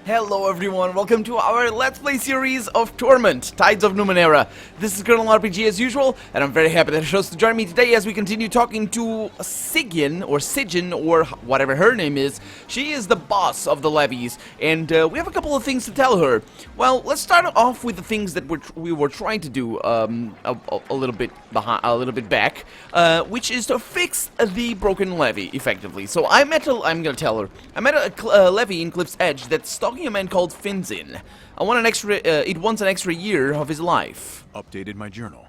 Hello everyone, welcome to our Let's Play series of Torment, Tides of Numenera. This is Colonel RPG as usual, and I'm very happy that she chose to join me today as we continue talking to Sangen, or whatever her name is. She is the boss of the levies, and we have a couple of things to tell her. Well, let's start off with the things that we were trying to do a little bit back, which is to fix the broken levee, effectively. So I'm gonna tell her, I met a levee in Cliff's Edge that's stalking a man called Finzin. It wants an extra year of his life. Updated my journal.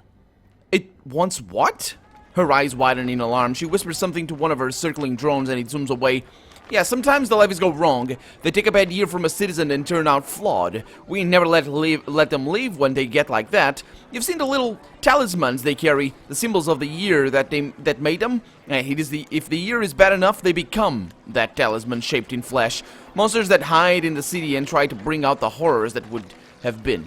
It wants what? Her eyes widen in alarm. She whispers something to one of her circling drones and it zooms away. Yeah, sometimes the levies go wrong. They take a bad year from a citizen and turn out flawed. We never let them leave when they get like that. You've seen the little talismans they carry, the symbols of the year that made them? If the year is bad enough, they become that talisman shaped in flesh. Monsters that hide in the city and try to bring out the horrors that would have been.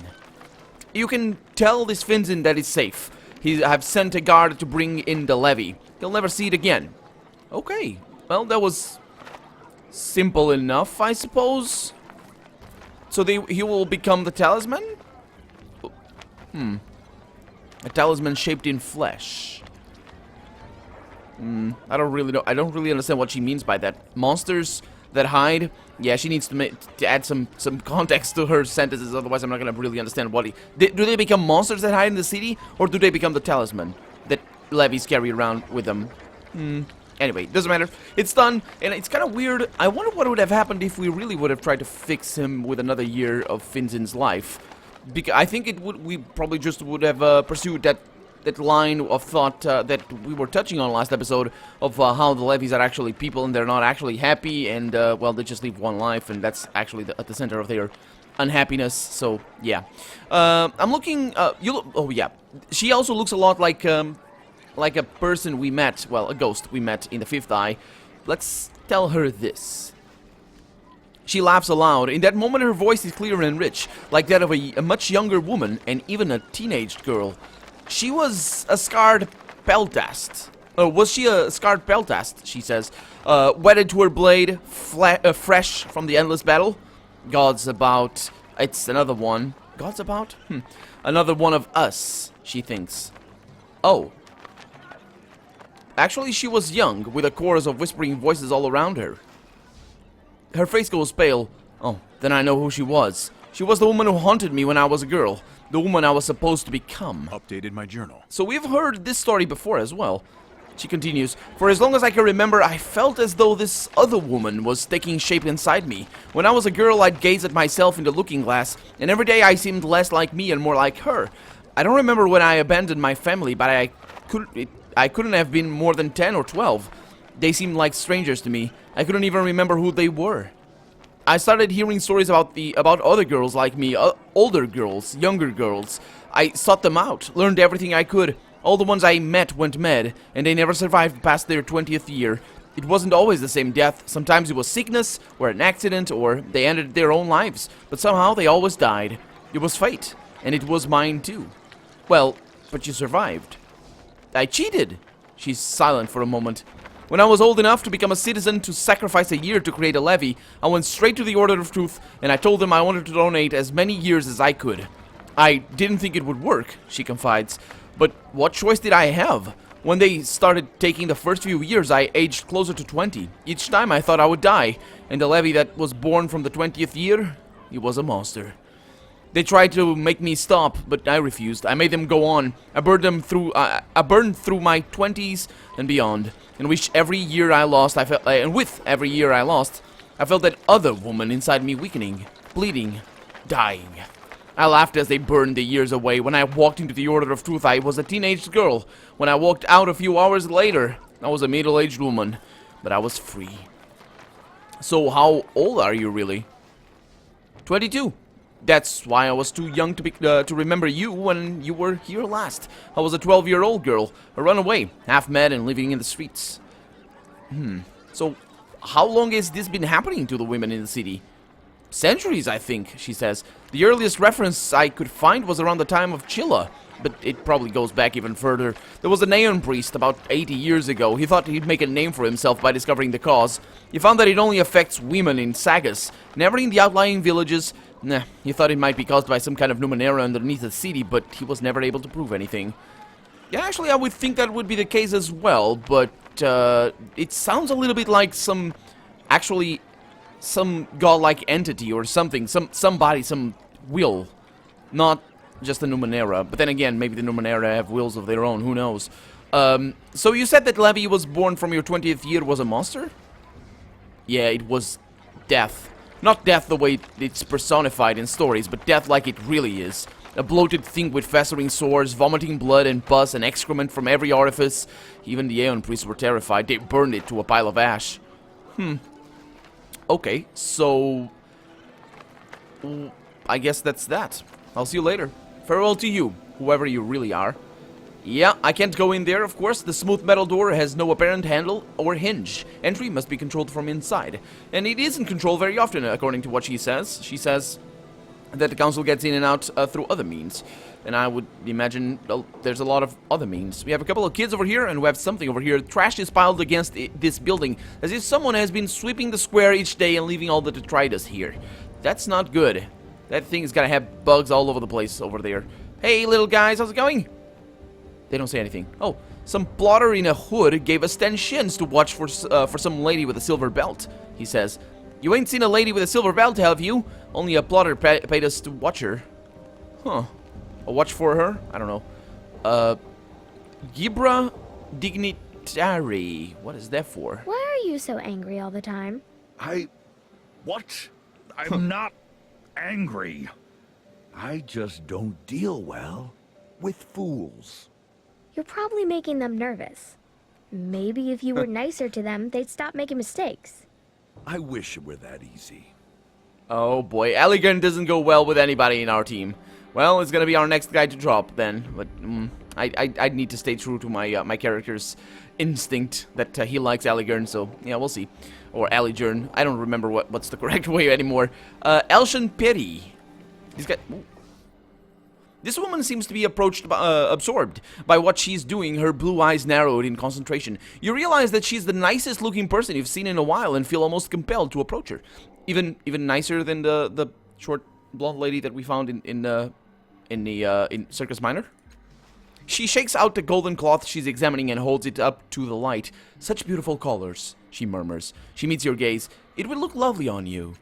You can tell this Finzin that it's safe. I've sent a guard to bring in the levy. He'll never see it again. Okay, well, that was simple enough, I suppose. So he will become the talisman? A talisman shaped in flesh. I don't really know. I don't really understand what she means by that. Monsters that hide? Yeah, she needs to add some context to her sentences, otherwise I'm not gonna really understand what do they become monsters that hide in the city, or do they become the talisman that levies carry around with them? Anyway, doesn't matter. It's done, and it's kind of weird. I wonder what would have happened if we really would have tried to fix him with another year of Finzin's life. Because I think we probably just would have pursued that line of thought that we were touching on last episode of how the levies are actually people and they're not actually happy, and well, they just live one life, and that's actually at the center of their unhappiness. So yeah, I'm looking. Oh yeah, she also looks a lot like a person we met, well, a ghost we met in the Fifth Eye. Let's tell her this. She laughs aloud. In that moment, her voice is clear and rich, like that of a much younger woman, and even a teenage girl. She was a scarred peltast. Was she a scarred peltast, she says, wedded to her blade, fresh from the endless battle? God's about. It's another one. God's about? Another one of us, she thinks. Oh. Actually, she was young, with a chorus of whispering voices all around her. Her face goes pale. Oh, then I know who she was. She was the woman who haunted me when I was a girl. The woman I was supposed to become. Updated my journal. So we've heard this story before as well. She continues, for as long as I can remember, I felt as though this other woman was taking shape inside me. When I was a girl, I'd gaze at myself in the looking glass, and every day I seemed less like me and more like her. I don't remember when I abandoned my family, but I couldn't have been more than 10 or 12. They seemed like strangers to me. I couldn't even remember who they were. I started hearing stories about other girls like me, older girls, younger girls. I sought them out, learned everything I could. All the ones I met went mad, and they never survived past their 20th year. It wasn't always the same death. Sometimes it was sickness, or an accident, or they ended their own lives. But somehow they always died. It was fate, and it was mine too. Well, but you survived. I cheated. She's silent for a moment. When I was old enough to become a citizen to sacrifice a year to create a levy, I went straight to the Order of Truth, and I told them I wanted to donate as many years as I could. I didn't think it would work, she confides, but what choice did I have? When they started taking the first few years, I aged closer to 20. Each time I thought I would die, and the levy that was born from the 20th year, he was a monster. They tried to make me stop, but I refused. I made them go on. I burned through my 20s and beyond. And with every year I lost, I felt that other woman inside me weakening, bleeding, dying. I laughed as they burned the years away. When I walked into the Order of Truth, I was a teenage girl. When I walked out a few hours later, I was a middle-aged woman. But I was free. So how old are you really? 22. That's why I was too young to remember you when you were here last. I was a 12-year-old girl, a runaway, half mad and living in the streets. So, how long has this been happening to the women in the city? Centuries, I think, she says. The earliest reference I could find was around the time of Chilla, but it probably goes back even further. There was an Aeon priest about 80 years ago. He thought he'd make a name for himself by discovering the cause. He found that it only affects women in Sagas, never in the outlying villages. Nah, he thought it might be caused by some kind of Numenera underneath the city, but he was never able to prove anything. Yeah, actually, I would think that would be the case as well, but it sounds a little bit like some godlike entity or something, somebody, some will, not just the Numenera. But then again, maybe the Numenera have wills of their own, who knows. So you said that Levi was born from your 20th year was a monster? Yeah, it was death. Not death the way it's personified in stories, but death like it really is. A bloated thing with festering sores, vomiting blood and pus and excrement from every orifice. Even the Aeon priests were terrified. They burned it to a pile of ash. Okay, so I guess that's that. I'll see you later. Farewell to you, whoever you really are. Yeah, I can't go in there, of course. The smooth metal door has no apparent handle or hinge. Entry must be controlled from inside. And it isn't controlled very often, according to what she says. She says that the council gets in and out through other means. And I would imagine there's a lot of other means. We have a couple of kids over here, and we have something over here. Trash is piled against this building, as if someone has been sweeping the square each day and leaving all the detritus here. That's not good. That thing is gonna have bugs all over the place over there. Hey, little guys, how's it going? They don't say anything. Oh, some plotter in a hood gave us 10 shins to watch for some lady with a silver belt, he says. You ain't seen a lady with a silver belt, have you? Only a plotter paid us to watch her. Huh. A watch for her? I don't know. Gibra Dignitari. What is that for? Why are you so angry all the time? What? I'm not angry. I just don't deal well with fools. You're probably making them nervous. Maybe if you were nicer to them, they'd stop making mistakes. I wish it were that easy. Oh boy, Alligan doesn't go well with anybody in our team. Well, it's gonna be our next guy to drop then, but I need to stay true to my my character's instinct that he likes Alligern, so yeah, we'll see. Or Alligern, I don't remember what's the correct way anymore. Elshan Piri. He's got... Ooh. This woman seems to be absorbed by what she's doing, her blue eyes narrowed in concentration. You realize that she's the nicest looking person you've seen in a while and feel almost compelled to approach her. Even nicer than the short blonde lady that we found in Circus Minor. She shakes out the golden cloth she's examining and holds it up to the light. Such beautiful colors, she murmurs. She meets your gaze. It would look lovely on you.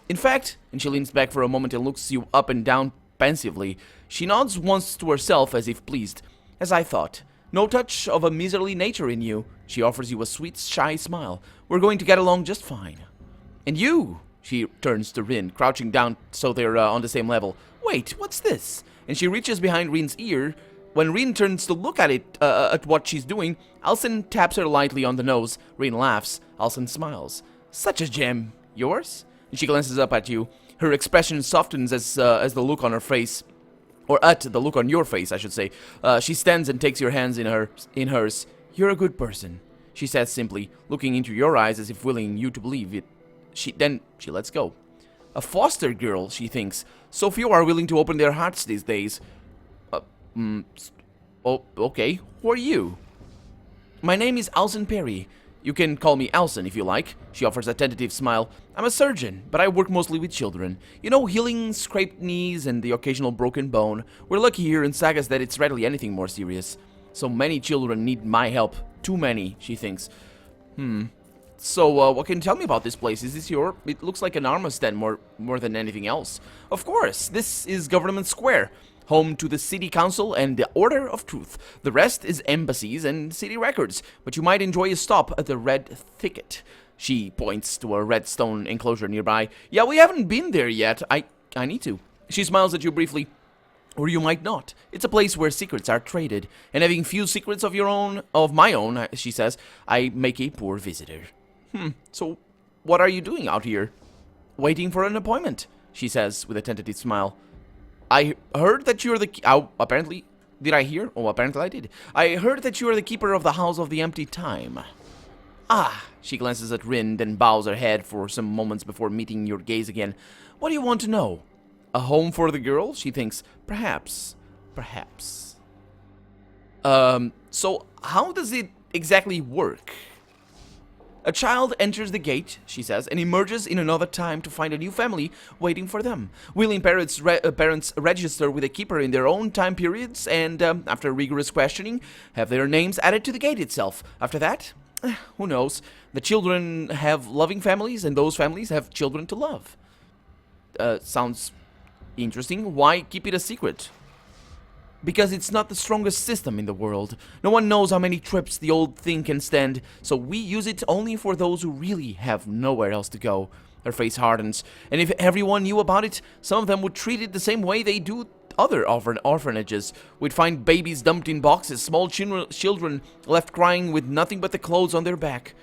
In fact, and she leans back for a moment and looks you up and down pensively. She nods once to herself as if pleased. As I thought. No touch of a miserly nature in you. She offers you a sweet, shy smile. We're going to get along just fine. And you, she turns to Rin, crouching down so they're on the same level. Wait, what's this? And she reaches behind Rin's ear. When Rin turns to look at it, at what she's doing, Alson taps her lightly on the nose. Rin laughs. Alson smiles. Such a gem. Yours? And she glances up at you. Her expression softens as the look on her face, or at the look on your face, I should say. She stands and takes your hands in hers. You're a good person, she says simply, looking into your eyes as if willing you to believe it. Then she lets go. A foster girl, she thinks. So few are willing to open their hearts these days. Oh, okay. Who are you? My name is Alson Perry. You can call me Alson if you like. She offers a tentative smile. I'm a surgeon, but I work mostly with children. You know, healing scraped knees and the occasional broken bone. We're lucky here in Sagas that it's rarely anything more serious. So many children need my help. Too many, she thinks. So, what can you tell me about this place? Is this your... It looks like an armor stand more than anything else. Of course, this is Government Square. Home to the City Council and the Order of Truth. The rest is embassies and city records, but you might enjoy a stop at the Red Thicket. She points to a red stone enclosure nearby. Yeah, we haven't been there yet. I need to. She smiles at you briefly. Or you might not. It's a place where secrets are traded, and having few secrets of my own, she says, I make a poor visitor. So what are you doing out here? Waiting for an appointment, she says with a tentative smile. I heard that you're the... apparently... Did I hear? Oh, apparently I did. I heard that you are the keeper of the House of the Empty Time. Ah, she glances at Rin, then bows her head for some moments before meeting your gaze again. What do you want to know? A home for the girl? She thinks, perhaps. Perhaps. So how does it exactly work? A child enters the gate, she says, and emerges in another time to find a new family waiting for them. Willing parents register with a keeper in their own time periods and, after rigorous questioning, have their names added to the gate itself. After that, who knows? The children have loving families, and those families have children to love. Sounds interesting. Why keep it a secret? Because it's not the strongest system in the world. No one knows how many trips the old thing can stand, so we use it only for those who really have nowhere else to go. Her face hardens, and if everyone knew about it, some of them would treat it the same way they do other orphanages. We'd find babies dumped in boxes, small children left crying with nothing but the clothes on their back.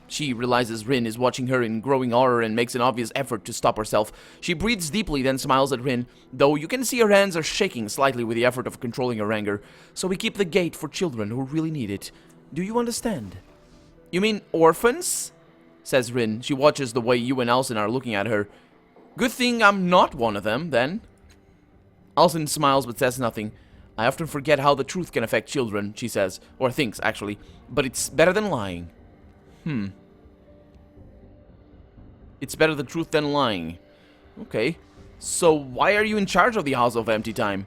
She realizes Rin is watching her in growing horror and makes an obvious effort to stop herself. She breathes deeply, then smiles at Rin, though you can see her hands are shaking slightly with the effort of controlling her anger. So we keep the gate for children who really need it. Do you understand? You mean orphans? Says Rin. She watches the way you and Alson are looking at her. Good thing I'm not one of them, then. Alson smiles but says nothing. I often forget how the truth can affect children, she says. Or thinks, actually. But it's better than lying. It's better the truth than lying. Okay. So why are you in charge of the House of Empty Time?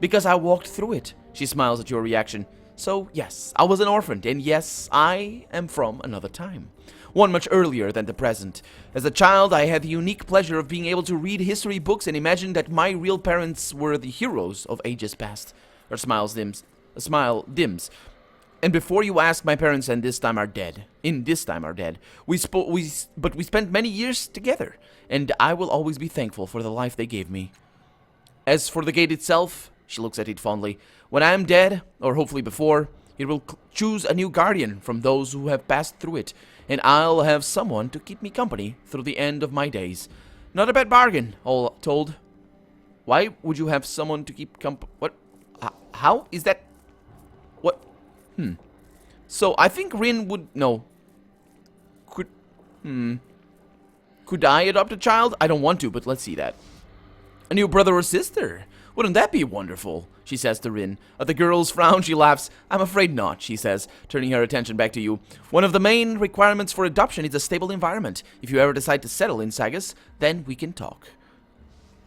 Because I walked through it. She smiles at your reaction. So, yes, I was an orphan, and yes, I am from another time. One much earlier than the present. As a child, I had the unique pleasure of being able to read history books and imagine that my real parents were the heroes of ages past. Her smile dims. And before you ask, my parents and this time are dead. But we spent many years together, and I will always be thankful for the life they gave me. As for the gate itself, she looks at it fondly. When I am dead, or hopefully before, it will choose a new guardian from those who have passed through it, and I'll have someone to keep me company through the end of my days. Not a bad bargain, all told. Why would you have someone to keep What? How is that? What? So I think Rin would... No. Could I adopt a child? I don't want to, but let's see that. A new brother or sister? Wouldn't that be wonderful? She says to Rin. At the girl's frown, she laughs. I'm afraid not, she says, turning her attention back to you. One of the main requirements for adoption is a stable environment. If you ever decide to settle in Sagas, then we can talk.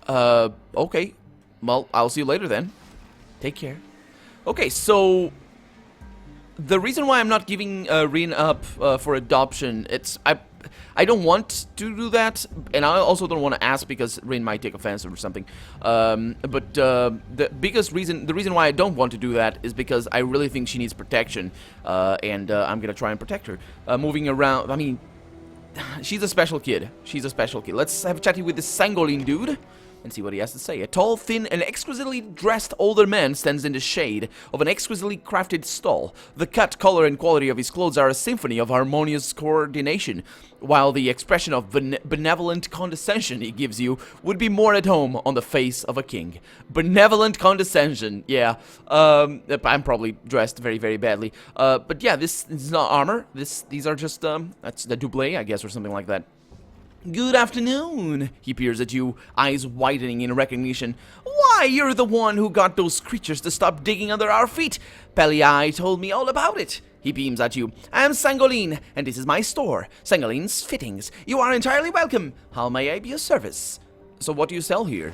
Okay. Well, I'll see you later then. Take care. Okay, so... The reason why I'm not giving Rin up for adoption, I don't want to do that, and I also don't want to ask because Rin might take offense or something. But the reason why I don't want to do that is because I really think she needs protection, and I'm gonna try and protect her. Moving around, I mean, she's a special kid. Let's have a chatty with this Sangen dude and see what he has to say. A tall, thin, and exquisitely dressed older man stands in the shade of an exquisitely crafted stall. The cut, color, and quality of his clothes are a symphony of harmonious coordination, while the expression of benevolent condescension he gives you would be more at home on the face of a king. Benevolent condescension, yeah. I'm probably dressed very, very badly. But yeah, this is not armor. These are just, that's the doublé, I guess, or something like that. Good afternoon, he peers at you, eyes widening in recognition. Why, you're the one who got those creatures to stop digging under our feet. Pelii told me all about it. He beams at you. I'm Sangen, and this is my store, Sangen's Fittings. You are entirely welcome. How may I be of service? So what do you sell here?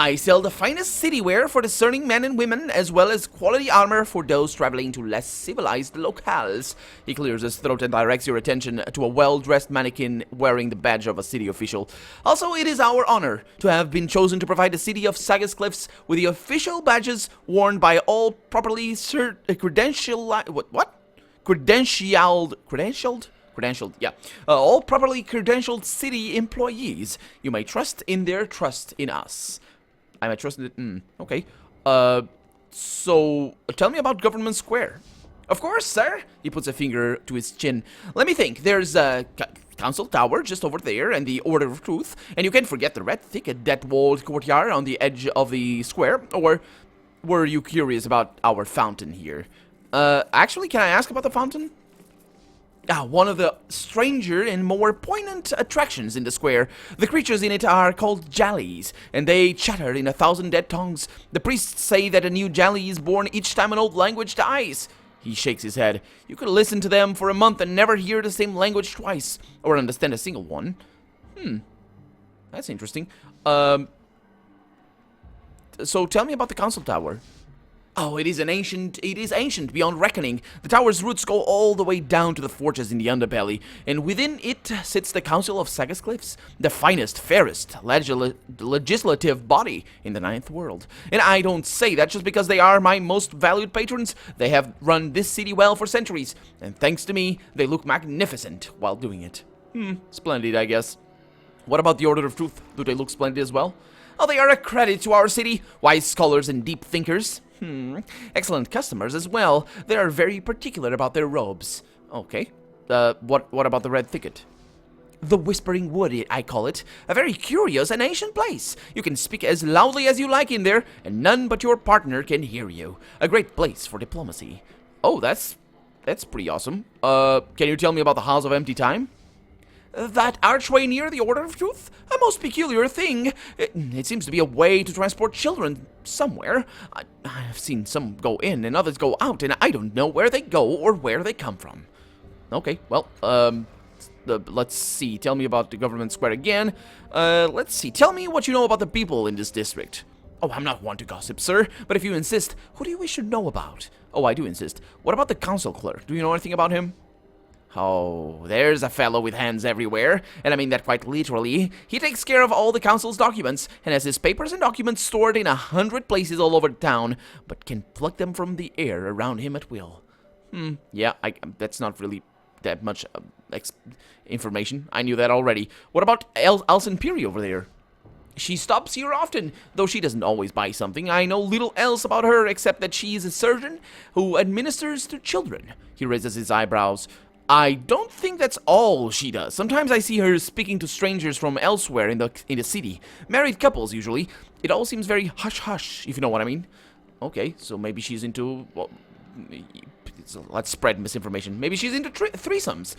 I sell the finest city wear for discerning men and women, as well as quality armor for those traveling to less civilized locales. He clears his throat and directs your attention to a well-dressed mannequin wearing the badge of a city official. Also, it is our honor to have been chosen to provide the city of Sagas Cliffs with the official badges worn by all properly credentialed, yeah. All properly credentialed city employees. You may trust in their trust in us. I might trust in it. Okay. So, tell me about Government Square. Of course, sir. He puts a finger to his chin. Let me think. There's a Council Tower just over there, and the Order of Truth. And you can't forget the red thicket, that walled courtyard on the edge of the square. Or were you curious about our fountain here? Actually, can I ask about the fountain? one of the stranger and more poignant attractions in the square. The creatures in it are called jallies, and they chatter in 1,000 dead tongues. The priests say that a new jally is born each time an old language dies. He shakes his head. You could listen to them for a month and never hear the same language twice, or understand a single one. That's interesting. So tell me about the council tower. Oh, it is ancient beyond reckoning. The tower's roots go all the way down to the fortress in the underbelly, and within it sits the Council of Sagas Cliffs, the finest, fairest legislative body in the Ninth World. And I don't say that just because they are my most valued patrons. They have run this city well for centuries, and thanks to me, they look magnificent while doing it. Splendid, I guess. What about the Order of Truth? Do they look splendid as well? Oh, they are a credit to our city, wise scholars and deep thinkers. Excellent customers as well. They are very particular about their robes. Okay. What about the Red Thicket? The Whispering Wood, I call it. A very curious and ancient place. You can speak as loudly as you like in there, and none but your partner can hear you. A great place for diplomacy. Oh, that's pretty awesome. Can you tell me about the House of Empty Time? That archway near the Order of Truth? A most peculiar thing. It seems to be a way to transport children somewhere. I've seen some go in and others go out, and I don't know where they go or where they come from. Okay, well, let's see. Tell me about the Government Square again. Let's see. Tell me what you know about the people in this district. Oh, I'm not one to gossip, sir, but if you insist, who do you wish to know about? Oh, I do insist. What about the council clerk? Do you know anything about him? Oh, there's a fellow with hands everywhere, and I mean that quite literally. He takes care of all the council's documents, and has his papers and documents stored in 100 places all over town, but can pluck them from the air around him at will. Yeah, that's not really that much information. I knew that already. What about Alson Peary over there? She stops here often, though she doesn't always buy something. I know little else about her, except that she is a surgeon who administers to children. He raises his eyebrows. I don't think that's all she does. Sometimes I see her speaking to strangers from elsewhere in the city. Married couples, usually. It all seems very hush-hush, if you know what I mean. Okay, so maybe she's into... Well, let's spread misinformation. Maybe she's into threesomes.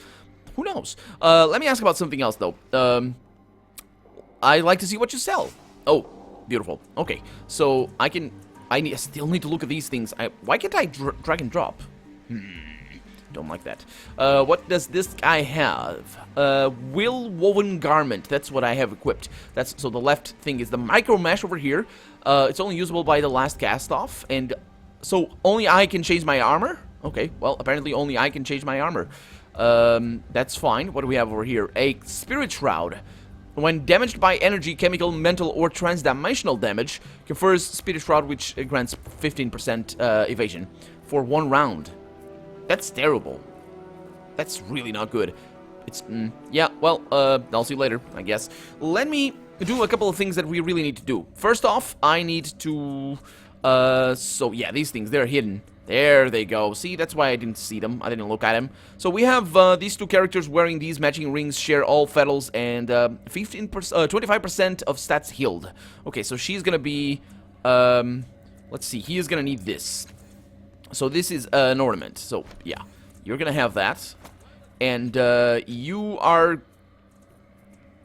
Who knows? Let me ask about something else, though. I'd like to see what you sell. Oh, beautiful. Okay, so I still need to look at these things. Why can't I drag and drop? Don't like that. What does this guy have? Will woven garment. That's what I have equipped. So the left thing is the micro mesh over here. It's only usable by the last cast off, and so only I can change my armor. Okay, well apparently only I can change my armor. That's fine. What do we have over here? A spirit shroud. When damaged by energy, chemical, mental, or transdimensional damage, confers spirit shroud, which grants 15% evasion for 1 round. That's terrible. That's really not good. It's, yeah, well, I'll see you later, I guess. Let me do a couple of things that we really need to do. First off, I need to, so yeah, these things, they're hidden. There they go. See, that's why I didn't see them. I didn't look at them. So we have these two characters wearing these matching rings, share all fetals, and 25% of stats healed. Okay, so she's gonna be, let's see, he is gonna need this. So this is an ornament. So, yeah. You're gonna have that. And, you are...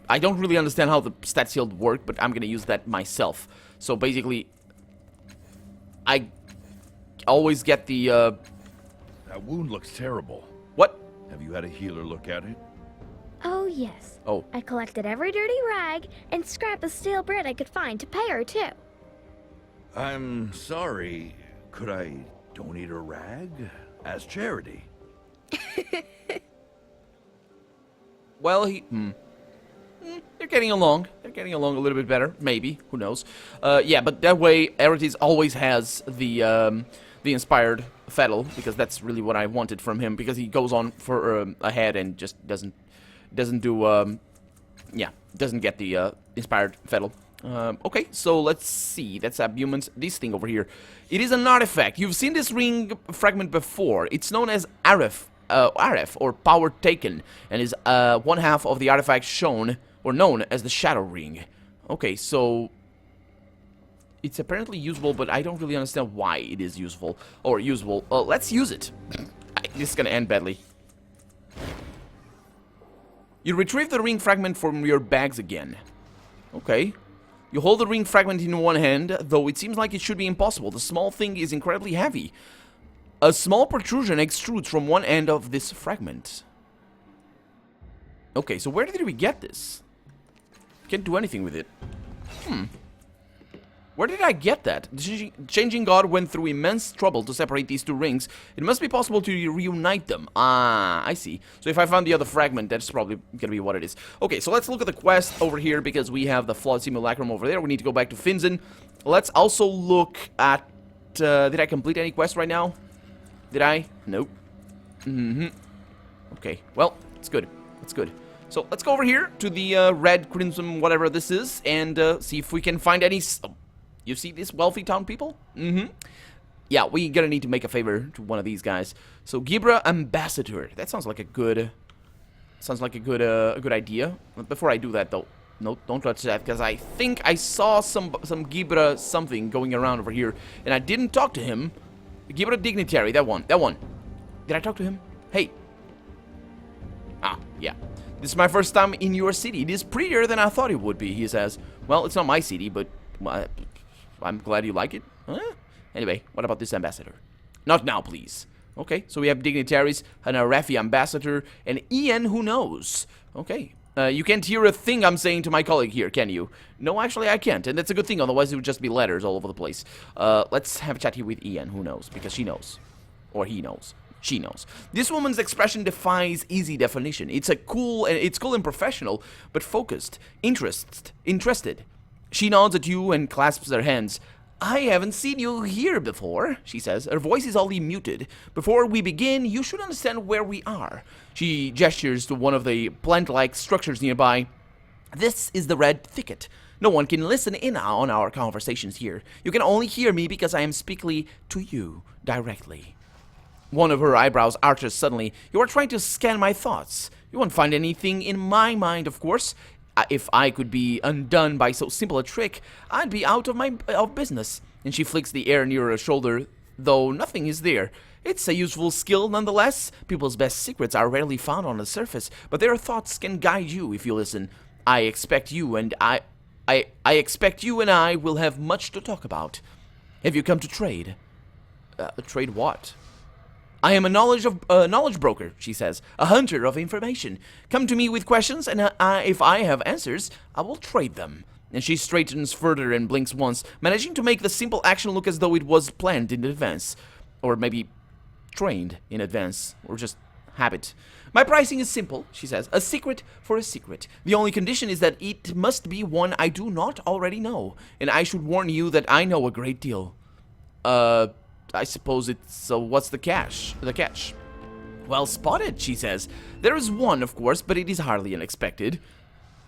I don't really understand how the stats healed work, but I'm gonna use that myself. So, basically... I always get the, That wound looks terrible. What? Have you had a healer look at it? Oh, yes. Oh. I collected every dirty rag and scrap of stale bread I could find to pay her, too. I'm sorry. Could I donate a rag as charity? Well, they're getting along. They're getting along a little bit better. Maybe. Who knows? Yeah, but that way, Erites always has the inspired Fettle, because that's really what I wanted from him, because he goes on for ahead and just doesn't do, yeah, doesn't get the inspired Fettle. Okay, so let's see. That's Abumans. This thing over here. It is an artifact. You've seen this ring fragment before. It's known as Aref, or Power Taken, and is 1/2 of the artifact shown or known as the Shadow Ring. Okay, so it's apparently usable, but I don't really understand why it is useful or usable. Let's use it. This is gonna end badly. You retrieve the ring fragment from your bags again. Okay. You hold the ring fragment in one hand, though it seems like it should be impossible. The small thing is incredibly heavy. A small protrusion extrudes from one end of this fragment. Okay, so where did we get this? Can't do anything with it. Where did I get that? The Changing God went through immense trouble to separate these two rings. It must be possible to reunite them. Ah, I see. So if I found the other fragment, that's probably gonna be what it is. Okay, so let's look at the quest over here, because we have the flawed simulacrum over there. We need to go back to Finzen. Let's also look at... did I complete any quest right now? Did I? Nope. Okay, well, it's good. It's good. So let's go over here to the red, crimson, whatever this is, and see if we can find any... You see these wealthy town people? Yeah, we gonna need to make a favor to one of these guys. So Gibra Ambassador. That sounds like a good... a good idea. But before I do that, though, no, don't touch that, because I think I saw some Gibra something going around over here, and I didn't talk to him. Gibra Dignitary, that one. Did I talk to him? Hey. Ah, yeah. This is my first time in your city. It is prettier than I thought it would be, he says. Well, it's not my city, but... I'm glad you like it. Anyway, what about this ambassador? Not now, please. Okay, so we have dignitaries, an Arafi ambassador, and Ian who knows. Okay. You can't hear a thing I'm saying to my colleague here, can you? No, actually I can't, and that's a good thing, otherwise it would just be letters all over the place. Let's have a chat here with Ian, who knows, because she knows. Or he knows. She knows. This woman's expression defies easy definition. It's cool and professional, but focused, interested. She nods at you and clasps her hands. I haven't seen you here before, she says. Her voice is oddly muted. Before we begin, you should understand where we are. She gestures to one of the plant-like structures nearby. This is the red thicket. No one can listen in on our conversations here. You can only hear me because I am speaking to you directly. One of her eyebrows arches suddenly. You are trying to scan my thoughts. You won't find anything in my mind, of course. If I could be undone by so simple a trick, I'd be out of business. And she flicks the air near her shoulder, though nothing is there. It's a useful skill nonetheless. People's best secrets are rarely found on the surface, but their thoughts can guide you if you listen. I expect you and I will have much to talk about. Have you come to trade? Trade what? I am a knowledge broker, she says, a hunter of information. Come to me with questions, and if I have answers, I will trade them. And she straightens further and blinks once, managing to make the simple action look as though it was planned in advance. Or maybe trained in advance, or just habit. My pricing is simple, she says, a secret for a secret. The only condition is that it must be one I do not already know, and I should warn you that I know a great deal. I suppose it's... what's the catch? Well spotted, she says. There is one, of course, but it is hardly unexpected.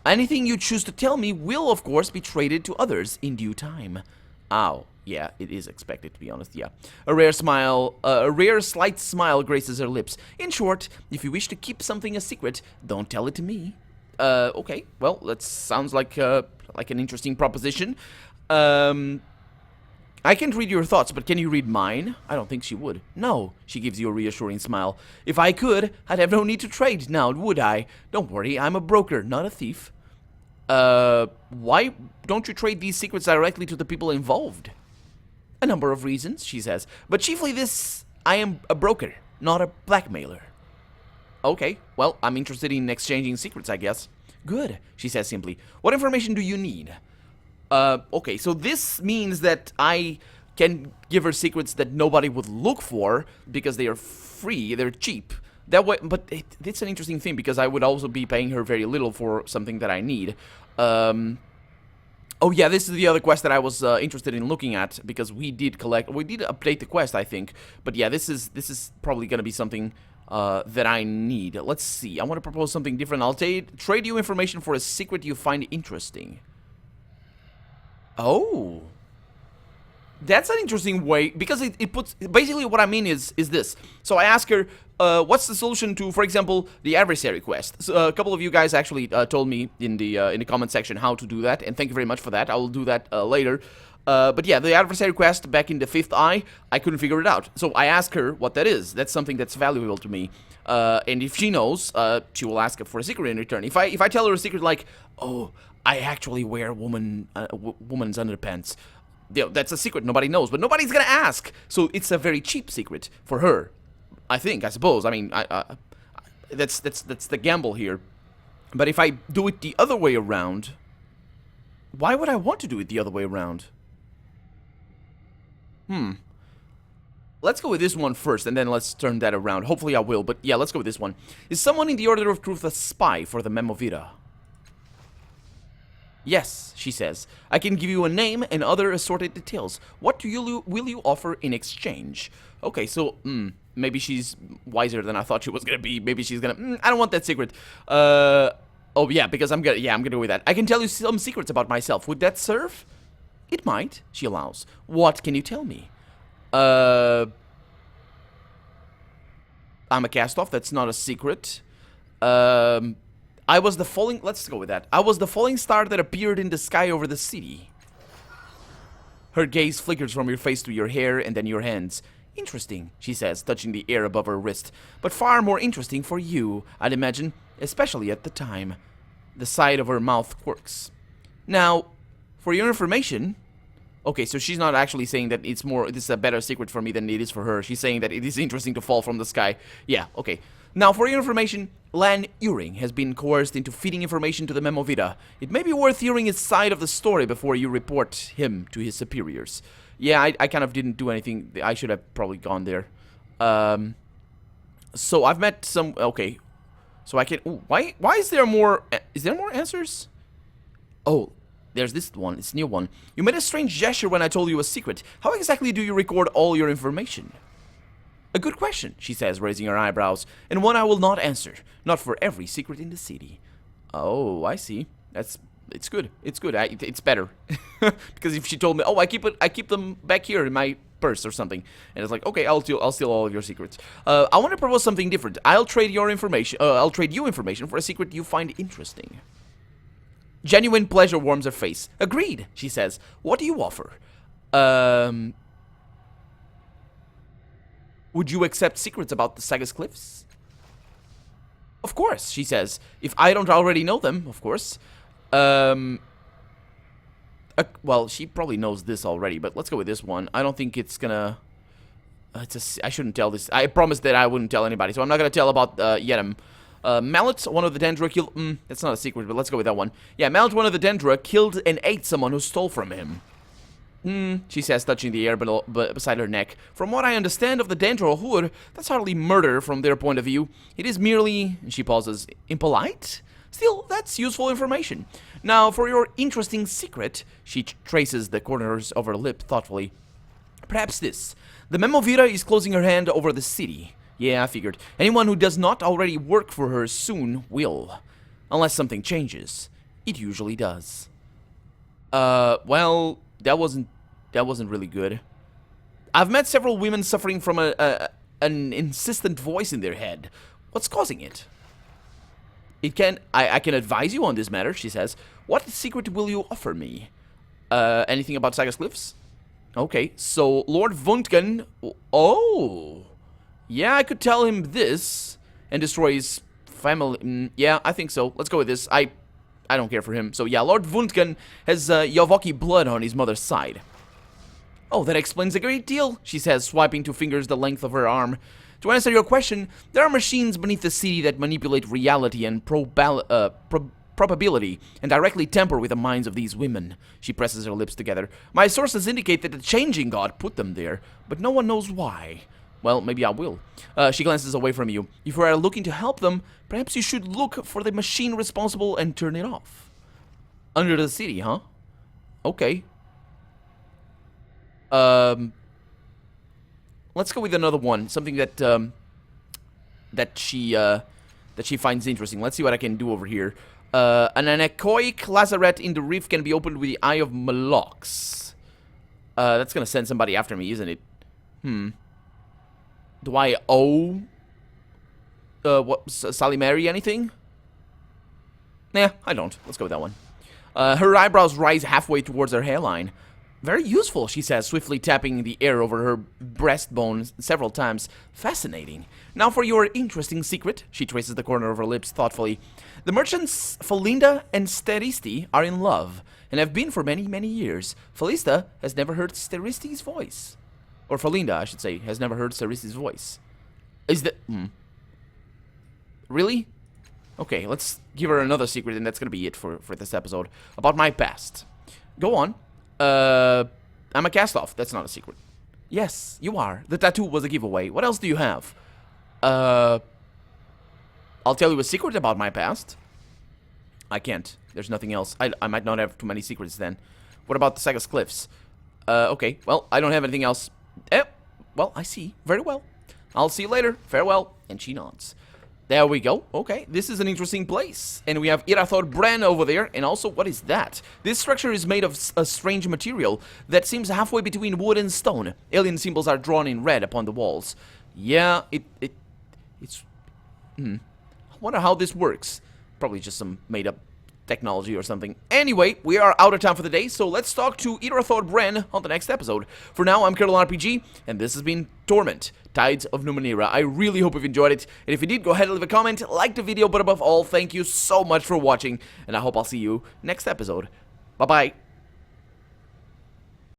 Anything you choose to tell me will, of course, be traded to others in due time. Ow. Yeah, it is expected, to be honest, yeah. A rare slight smile graces her lips. In short, if you wish to keep something a secret, don't tell it to me. Okay. Well, that sounds like an interesting proposition. I can't read your thoughts, but can you read mine? I don't think she would. No, she gives you a reassuring smile. If I could, I'd have no need to trade now, would I? Don't worry, I'm a broker, not a thief. Why don't you trade these secrets directly to the people involved? A number of reasons, she says, but chiefly this, I am a broker, not a blackmailer. Okay, well, I'm interested in exchanging secrets, I guess. Good, she says simply. What information do you need? Okay, so this means that I can give her secrets that nobody would look for because they are free, they're cheap. That way, but it's an interesting thing because I would also be paying her very little for something that I need. Oh yeah, this is the other quest that I was interested in looking at because we did update the quest, I think. But yeah, this is probably gonna be something that I need. Let's see. I want to propose something different. I'll trade you information for a secret you find interesting. Oh, that's an interesting way, because it puts, basically what I mean is this. So I ask her, what's the solution to, for example, the adversary quest? So, a couple of you guys actually told me in the comment section how to do that, and thank you very much for that. I will do that later. But yeah, the adversary quest back in the Fifth Eye, I couldn't figure it out. So I asked her what that is. That's something that's valuable to me. And if she knows, she will ask for a secret in return. If I tell her a secret like, oh, I actually wear woman's underpants, that's a secret nobody knows, but nobody's gonna ask. So it's a very cheap secret for her, I suppose. I mean, that's the gamble here. But if I do it the other way around, why would I want to do it the other way around? Let's go with this one first, and then let's turn that around. Hopefully I will, but yeah, let's go with this one. Is someone in the Order of Truth a spy for the Memovita? Yes, she says. I can give you a name and other assorted details. What will you offer in exchange? Okay, so, maybe she's wiser than I thought she was gonna be. Maybe she's gonna, I don't want that secret. Oh yeah, because I'm gonna go with that. I can tell you some secrets about myself. Would that serve? It might, she allows. What can you tell me? I'm a cast-off, that's not a secret. I was the falling... Let's go with that. I was the falling star that appeared in the sky over the city. Her gaze flickers from your face to your hair and then your hands. Interesting, she says, touching the air above her wrist. But far more interesting for you, I'd imagine, especially at the time. The side of her mouth quirks. Now, for your information... Okay, so she's not actually saying that this is a better secret for me than it is for her. She's saying that it is interesting to fall from the sky. Yeah, okay. Now, for your information, Lan Uring has been coerced into feeding information to the Memovita. It may be worth hearing his side of the story before you report him to his superiors. Yeah, I kind of didn't do anything. I should have probably gone there. So I've met some... Okay. So I can... Ooh, why is there more... Is there more answers? Oh... There's this one, it's a new one. You made a strange gesture when I told you a secret. How exactly do you record all your information? A good question, she says, raising her eyebrows, and one I will not answer. Not for every secret in the city. Oh, I see. It's good. It's good. It's better. Because if she told me, oh, I keep them back here in my purse or something, and it's like, okay, I'll steal all of your secrets. I want to propose something different. I'll trade you information for a secret you find interesting. Genuine pleasure warms her face. Agreed, she says. What do you offer? Would you accept secrets about the Sagas Cliffs? Of course, she says. If I don't already know them, of course. Well, she probably knows this already, but let's go with this one. I don't think it's gonna... I shouldn't tell this. I promised that I wouldn't tell anybody, so I'm not gonna tell about Yedem. Mallet, one of the Dendra, killed... that's not a secret, but let's go with that one. Yeah, Mallet, one of the Dendra, killed and ate someone who stole from him. She says, touching the air beside her neck. From what I understand of the Dendra Hur, that's hardly murder from their point of view. It is merely, she pauses, impolite? Still, that's useful information. Now, for your interesting secret, she traces the corners of her lip thoughtfully. Perhaps this. The Memovita is closing her hand over the city. Yeah, I figured. Anyone who does not already work for her soon will. Unless something changes. It usually does. Well, that wasn't really good. I've met several women suffering from an insistent voice in their head. What's causing it? I can advise you on this matter, she says. What secret will you offer me? Anything about Sagas Cliffs? Okay, so Lord Vuntgen... Oh... Yeah, I could tell him this and destroy his family. Yeah, I think so. Let's go with this. I don't care for him. So yeah, Lord Vuntgen has Yavoki blood on his mother's side. Oh, that explains a great deal, she says, swiping two fingers the length of her arm. To answer your question, there are machines beneath the city that manipulate reality and probability and directly tamper with the minds of these women. She presses her lips together. My sources indicate that the changing god put them there, but no one knows why. Well, maybe I will. She glances away from you. If you are looking to help them, perhaps you should look for the machine responsible and turn it off. Under the city, huh? Okay. Let's go with another one. Something that that she finds interesting. Let's see what I can do over here. An anechoic lazaret in the reef can be opened with the Eye of Malox. That's gonna send somebody after me, isn't it? Do I owe Sally Mary anything? Nah, I don't. Let's go with that one. Her eyebrows rise halfway towards her hairline. Very useful, she says, swiftly tapping the air over her breastbone several times. Fascinating. Now for your interesting secret, she traces the corner of her lips thoughtfully. The merchants Felinda and Steristi are in love, and have been for many, many years. Felista has never heard Steristi's voice. Or Felinda, I should say, has never heard Steristi's voice. Is that... Really? Okay, let's give her another secret, and that's gonna be it for this episode. About my past. Go on. I'm a cast-off. That's not a secret. Yes, you are. The tattoo was a giveaway. What else do you have? I'll tell you a secret about my past. I can't. There's nothing else. I might not have too many secrets then. What about the Sagas Cliffs? Okay. Well, I don't have anything else. Well, I see. Very well. I'll see you later. Farewell. And she nods. There we go. Okay, this is an interesting place. And we have Irathor Bren over there. And also, what is that? This structure is made of a strange material that seems halfway between wood and stone. Alien symbols are drawn in red upon the walls. Yeah, it's... I wonder how this works. Probably just some made-up technology or something. Anyway, we are out of time for the day, so let's talk to Irathor Bren on the next episode. For now, I'm Carol RPG, and this has been Torment, Tides of Numenera. I really hope you've enjoyed it, and if you did, go ahead and leave a comment, like the video, but above all, thank you so much for watching, and I hope I'll see you next episode. Bye-bye.